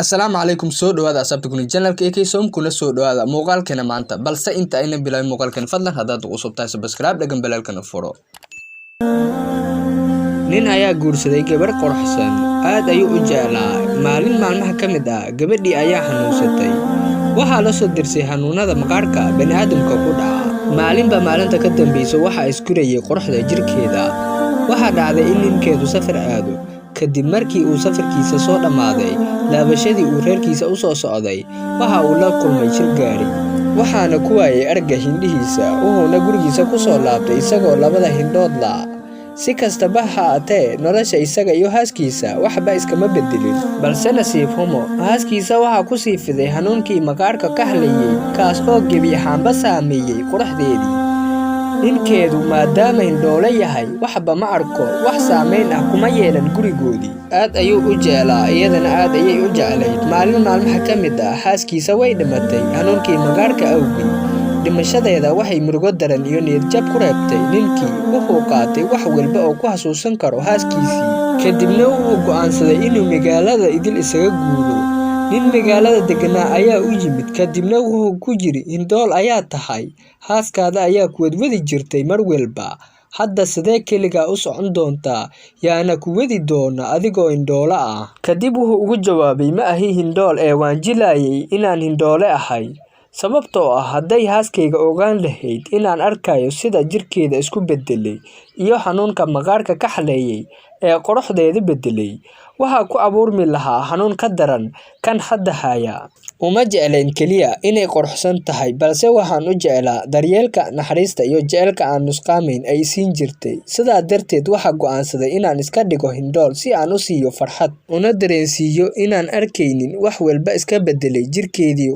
Assalaamu calaykum soo dhawaada asxaabta kuni channelka AK Som kuna soo dhawaada muuqaalkeena maanta balse inta ayna bilaabin muuqaalkan fadlan haddaad ugu subtahay subscribe dhagan balaalkana furo. Nin ayaa guursaday gabar quruxsan aad ayuu u jeclaa maalin maalmaha ka mid ah gabadhii ayaa xanuunsatay waxaa la soo dirsay xanuunada maqaarka bani'aadamka ku dhaca maalinba maalinta ka dambaysa waxaa iskurayay quruxda jirkeeda waxaa dhacday in ninkeedu safar aado kadib markii uu safarkiisa soo dhamaaday laabashadii uu reerkiisa u soo socday waxa uu la kulmay shil gaari waxaana ku waayay aragga hindhihiisa wuxuuna gurigiisa ku soo laabtay isagoo labada hindhood la si kastaba ha ahaatee nolosha isaga iyo haaskiisa waxba iskama bedelin balse nasiib xumo haaskiisa waxaa ku sii fiday xanuunkii maqaarka ka hadlayay kaas oo gebi ahaanba saameeyay quruxdeedii ninkeedu maadaama hindhoole yahay waxba ma arko wax saameyn ah kuma yeelan gurigoodii aad ayuu u jeclaa iyadana aad ayay u jeclayd maalin maalmaha ka mid ah haaskiisa way dhimatay xanuunkii maqaarka awgeed dhimashadeeda waxay murugo daran iyo niyadjab ku reebtay ninkii wuxuu qaatay wax walba oo ku xasuusan karo haaskiisii kadibna wuxuu go'aansaday inuu magaalada idil isaga guuro nin magaalada deganaa ayaa u yimid kadibna wuxuu ku yiri hindool ayaa tahay haaskaada ayaa ku wadwadi jirtay mar walba hadda sidee keligaa u socon doontaa yaana ku wadi doona adigoo hindhoole ah kadib wuxuu ugu jawaabay ma ahi hindool ee waan jilayay inaan hindhoole ahay sababtoo ah hadday haaskayga ogaan lahayd inaan arkayo sida jirkeeda isku bedelay iyo xanuunka maqaarka ka xaleeyay ee quruxdeeda bedelay waxaa ku abuurmi lahaa xanuun ka daran kan hadda haya uma jeclayn kaliya inay quruxsan tahay balse waxaan u jeclaa daryeelka naxariista iyo jecelka aan nusqaamayn ay siin jirtay sidaa darteed waxaa go'aansaday inaan iska dhigo hindhool si aan u siiyo farxad una dareensiiyo inaan arkaynin wax walba iska bedelay jirkeedii